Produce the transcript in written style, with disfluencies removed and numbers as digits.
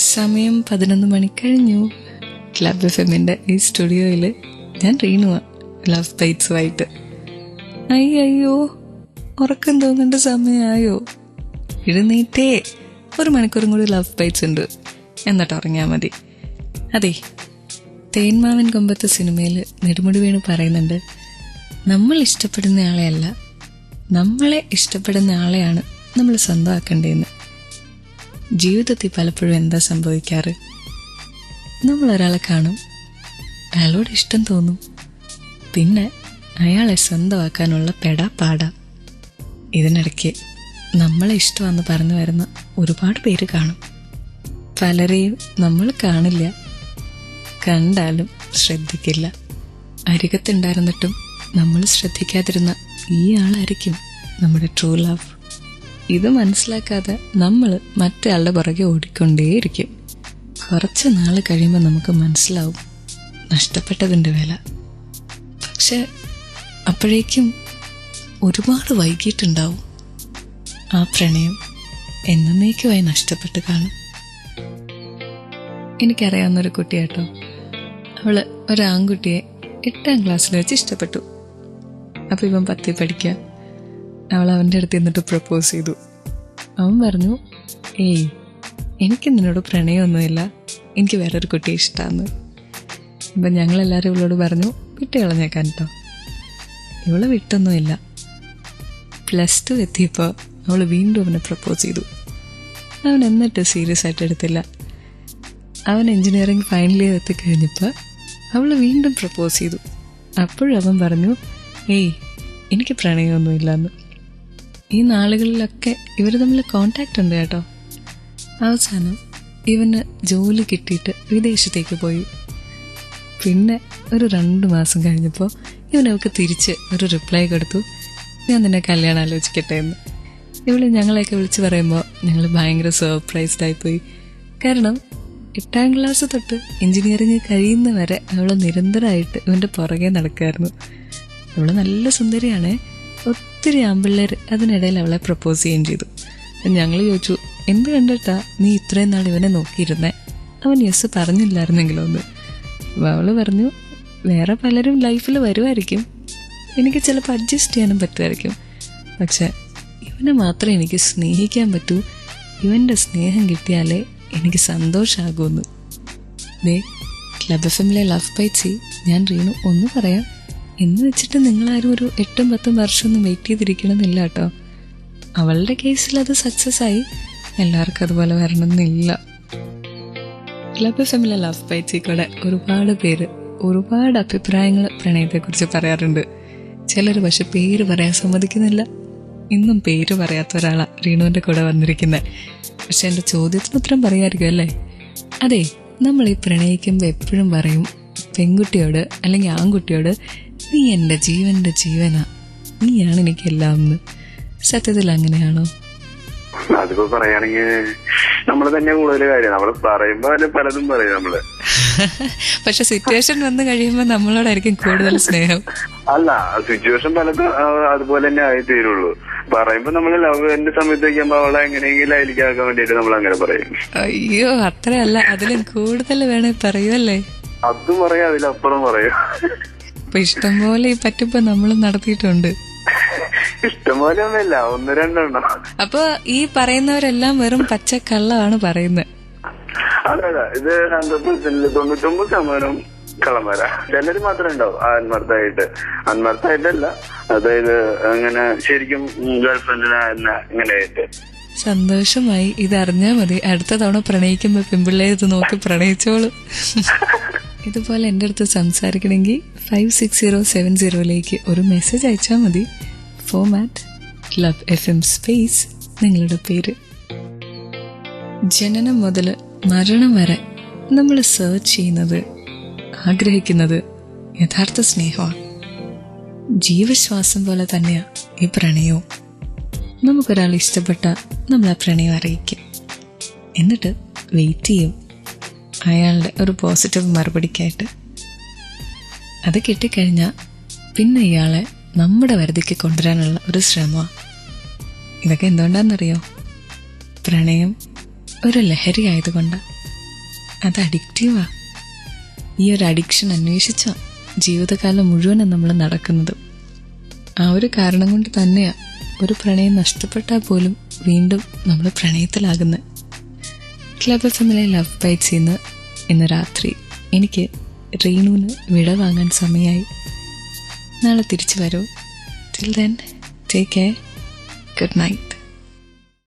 സമയം 11 മണി കഴിഞ്ഞു. ക്ലബ് FM-ന്റെ ഈ സ്റ്റുഡിയോയിൽ ഞാൻ റീനുവാ, ലവ് ബൈറ്റ്സുമായിട്ട്. അയ്യോ, ഉറക്കം തോന്നേണ്ട സമയമായോ? എഴുന്നേറ്റേ, 1 മണിക്കൂറും കൂടി ലവ് ബൈറ്റ്സ് ഉണ്ട്, എന്നിട്ട് ഉറങ്ങിയാൽ മതി. അതെ, തേന്മാവൻ കൊമ്പത്ത് സിനിമയിൽ നെടുമുടി വേണു പറയുന്നുണ്ട്, നമ്മൾ ഇഷ്ടപ്പെടുന്ന ആളെയല്ല, നമ്മളെ ഇഷ്ടപ്പെടുന്ന ആളെയാണ് നമ്മൾ സ്വന്തമാക്കേണ്ടതെന്ന്. ജീവിതത്തിൽ പലപ്പോഴും എന്താ സംഭവിക്കാറ്? നമ്മളൊരാളെ കാണും, അയാളോട് ഇഷ്ടം തോന്നും, പിന്നെ അയാളെ സ്വന്തമാക്കാനുള്ള പെടാപ്പാടാ. ഇതിനിടയ്ക്ക് നമ്മളെ ഇഷ്ടമാണെന്ന് പറഞ്ഞു വരുന്ന ഒരുപാട് പേര് കാണും. പലരെയും നമ്മൾ കാണില്ല, കണ്ടാലും ശ്രദ്ധിക്കില്ല. അരികത്തുണ്ടായിരുന്നിട്ടും നമ്മൾ ശ്രദ്ധിക്കാതിരുന്ന ഈ ആളായിരിക്കും നമ്മുടെ ട്രൂ ലവ്. ഇത് മനസ്സിലാക്കാതെ നമ്മൾ മറ്റയാളുടെ പുറകെ ഓടിക്കൊണ്ടേയിരിക്കും. കുറച്ച് നാൾ കഴിയുമ്പോൾ നമുക്ക് മനസ്സിലാവും നഷ്ടപ്പെട്ടതിൻ്റെ വില. പക്ഷെ അപ്പോഴേക്കും ഒരുപാട് വൈകിട്ടുണ്ടാവും. ആ പ്രണയം എന്നേക്കുമായി നഷ്ടപ്പെട്ട് കാണും. എനിക്കറിയാവുന്നൊരു കുട്ടിയാട്ടോ, അവള് ഒരാൺകുട്ടിയെ 8ാം ക്ലാസ്സിൽ വെച്ച് ഇഷ്ടപ്പെട്ടു. അപ്പം ഇവൻ 10ൽ പഠിക്കുക. അവൾ അവൻ്റെ അടുത്ത് എന്നിട്ട് പ്രപ്പോസ് ചെയ്തു. അവൻ പറഞ്ഞു, ഏയ് എനിക്ക് നിന്നോട് പ്രണയമൊന്നുമില്ല, എനിക്ക് വേറൊരു കുട്ടിയെ ഇഷ്ടമാണെന്ന്. അപ്പം ഞങ്ങളെല്ലാവരും ഇവളോട് പറഞ്ഞു വിട്ട് കളഞ്ഞേക്കാൻ കേട്ടോ. ഇവളെ വിട്ടൊന്നുമില്ല. +2 എത്തിയപ്പോൾ അവൾ വീണ്ടും അവനെ പ്രപ്പോസ് ചെയ്തു. അവൻ എന്നിട്ട് സീരിയസ് ആയിട്ട് എടുത്തില്ല. അവൻ എൻജിനീയറിംഗ് ഫൈനൽ ഇയർ എത്തിക്കഴിഞ്ഞപ്പോൾ അവൾ വീണ്ടും പ്രപ്പോസ് ചെയ്തു. അപ്പോഴവൻ പറഞ്ഞു, ഏയ് എനിക്ക് പ്രണയമൊന്നുമില്ലെന്ന്. ഈ നാളുകളിലൊക്കെ ഇവർ തമ്മിൽ കോണ്ടാക്റ്റ് ഉണ്ട് കേട്ടോ. അവസാനം ഇവന് ജോലി കിട്ടിയിട്ട് വിദേശത്തേക്ക് പോയി. പിന്നെ ഒരു 2 മാസം കഴിഞ്ഞപ്പോൾ ഇവനവൾക്ക് തിരിച്ച് ഒരു റിപ്ലൈ കൊടുത്തു, ഞാൻ നിന്നെ കല്യാണം ആലോചിക്കട്ടെ എന്ന്. ഇവള് ഞങ്ങളെയൊക്കെ വിളിച്ച് പറയുമ്പോൾ ഞങ്ങൾ ഭയങ്കര സർപ്രൈസ്ഡ് ആയിപ്പോയി. കാരണം 8ാം ക്ലാസ് തൊട്ട് എൻജിനീയറിങ് കഴിയുന്നവരെ അവൾ നിരന്തരമായിട്ട് ഇവൻ്റെ പുറകെ നടക്കുമായിരുന്നു. അവള് നല്ല സുന്ദരിയാണ്. ഒത്തിരി ആമ്പിള്ളേർ അതിനിടയിൽ അവളെ പ്രപ്പോസ് ചെയ്യുകയും ചെയ്തു. ഞങ്ങൾ ചോദിച്ചു, എന്ത് കണ്ടിട്ടാ നീ ഇത്രയും നാൾ ഇവനെ നോക്കിയിരുന്നേ? അവൻ യെസ് പറഞ്ഞില്ലായിരുന്നെങ്കിലോ എന്ന്. അവള് പറഞ്ഞു, വേറെ പലരും ലൈഫിൽ വരുമായിരിക്കും, എനിക്ക് ചിലപ്പോൾ അഡ്ജസ്റ്റ് ചെയ്യാനും പറ്റുമായിരിക്കും, പക്ഷെ ഇവനെ മാത്രമേ എനിക്ക് സ്നേഹിക്കാൻ പറ്റൂ, ഇവൻ്റെ സ്നേഹം കിട്ടിയാലേ എനിക്ക് സന്തോഷമാകുമെന്ന്. ദേ, ക്ലബ് FM-ലെ ലവ് ബൈറ്റ്സി ഞാൻ റീനു ഒന്ന് പറയാം. എന്ന് വെച്ചിട്ട് നിങ്ങളാരും ഒരു 8-10 വർഷമൊന്നും വെയിറ്റ് ചെയ്തിരിക്കണമെന്നില്ല കേട്ടോ. അവളുടെ കേസിൽ അത് സക്സസ് ആയി, എല്ലാവർക്കും അതുപോലെ വരണമെന്നില്ല. ക്ലബ് FM-ലെ ലവ് ബൈറ്റ്സിൽ കൂടെ ഒരുപാട് പേര് ഒരുപാട് അഭിപ്രായങ്ങൾ പ്രണയത്തെക്കുറിച്ച് പറയാറുണ്ട്. ചിലർ പക്ഷെ പേര് പറയാൻ സമ്മതിക്കുന്നില്ല. ഇന്നും പേര് പറയാത്ത ഒരാളാണ് റീനുവിൻ്റെ കൂടെ വന്നിരിക്കുന്നത്. പക്ഷെ എൻ്റെ ചോദ്യത്തിന് ഉത്തരം പറയായിരിക്കും അല്ലേ? അതെ, നമ്മൾ ഈ പ്രണയിക്കുമ്പോൾ എപ്പോഴും പറയും പെൺകുട്ടിയോട് അല്ലെങ്കിൽ ആൺകുട്ടിയോട്, നീ എൻ്റെ ജീവൻ്റെ ജീവനാ, നീയാണ് എനിക്കെല്ലാം എന്ന്. സത്യത്തിൽ അങ്ങനെയാണോ? അതിപ്പോ പറയുകയാണെങ്കിൽ നമ്മള് തന്നെ കൂടുതൽ കാര്യം നമ്മൾ പറയുമ്പോ പലതും പറയും നമ്മള്. പക്ഷെ സിറ്റുവേഷൻ വന്നു കഴിയുമ്പോ നമ്മളോടായിരിക്കും കൂടുതൽ സ്നേഹം. അല്ല, സിറ്റുവേഷൻ പലതും അതുപോലെ തന്നെ ആയി തീരുള്ളൂ. പറയുമ്പോ നമ്മള് ലവ് എന്റെ സമയത്ത് വയ്ക്കുമ്പോ അവളെ എങ്ങനെയെങ്കിലും അതിലേക്കാക്കാൻ വേണ്ടിട്ട് നമ്മൾ അങ്ങനെ പറയും. അയ്യോ, അത്രയല്ല, അതിലും കൂടുതൽ വേണേ പറയുമല്ലേ? അതും പറയാം, അതിലപ്പുറം പറയും. ഇപ്പൊ ഇഷ്ടംപോലെ ഈ പറ്റിപ്പോ നമ്മളും നടത്തിയിട്ടുണ്ട്. ഇഷ്ടംപോലെ ഒന്നുമില്ല, 1-2 അപ്പൊ ഈ പറയുന്നവരെല്ലാം വെറും പച്ചക്കള്ളമാണ് പറയുന്നത്. അതെ, ഇത് 100%, 99% കള്ളന്മാരാ. ചിലര് മാത്രമേ ഉണ്ടാവും ആത്മാർത്ഥമായിട്ടല്ല, അതായത് അങ്ങനെ ശരിക്കും ഗേൾഫ്രണ്ടിനെ ഇങ്ങനെയായിട്ട്. സന്തോഷമായി, ഇതറിഞ്ഞാ മതി. അടുത്ത തവണ പ്രണയിക്കുമ്പോ പെൺപിള്ളേർ ഇത് നോക്കി പ്രണയിച്ചോളൂ. ഇതുപോലെ എൻ്റെ അടുത്ത് സംസാരിക്കണമെങ്കിൽ 56070 ഒരു മെസ്സേജ് അയച്ചാൽ മതി. ഫോമാറ്റ് ക്ലബ് FM സ്പേസ് നിങ്ങളുടെ പേര്. ജനനം മുതൽ മരണം വരെ നമ്മൾ സെർച്ച് ചെയ്യുന്നത്, ആഗ്രഹിക്കുന്നത് യഥാർത്ഥ സ്നേഹമാണ്. ജീവശ്വാസം പോലെ തന്നെയാണ് ഈ പ്രണയവും. നമുക്കൊരാൾ ഇഷ്ടപ്പെട്ട നമ്മൾ ആ പ്രണയം അറിയിക്കും, എന്നിട്ട് വെയിറ്റ് ചെയ്യും അയാളുടെ ഒരു പോസിറ്റീവ് മറുപടിക്കായിട്ട്. അത് കിട്ടിക്കഴിഞ്ഞാൽ പിന്നെ ഇയാളെ നമ്മുടെ വരുതിക്ക് കൊണ്ടുവരാനുള്ള ഒരു ശ്രമമാണ്. ഇതൊക്കെ എന്തുകൊണ്ടാണെന്നറിയോ? പ്രണയം ഒരു ലഹരി ആയതുകൊണ്ടാണ്. അത് അഡിക്റ്റീവാ. ഈ ഒരു അഡിക്ഷൻ അന്വേഷിച്ച ജീവിതകാലം മുഴുവനും നമ്മൾ നടക്കുന്നത്. ആ ഒരു കാരണം കൊണ്ട് തന്നെയാ ഒരു പ്രണയം നഷ്ടപ്പെട്ടാൽ പോലും വീണ്ടും നമ്മൾ പ്രണയത്തിലാകുന്നത്. ക്ലബ് എഫ്എമ്മിലെ ലവ് ബൈറ്റ്സ് ഇന്ന് രാത്രി എനിക്ക് റീനുവിന് വിട വാങ്ങാൻ സമയമായി. നാളെ തിരിച്ചു വരൂ. Till then take care. Good night.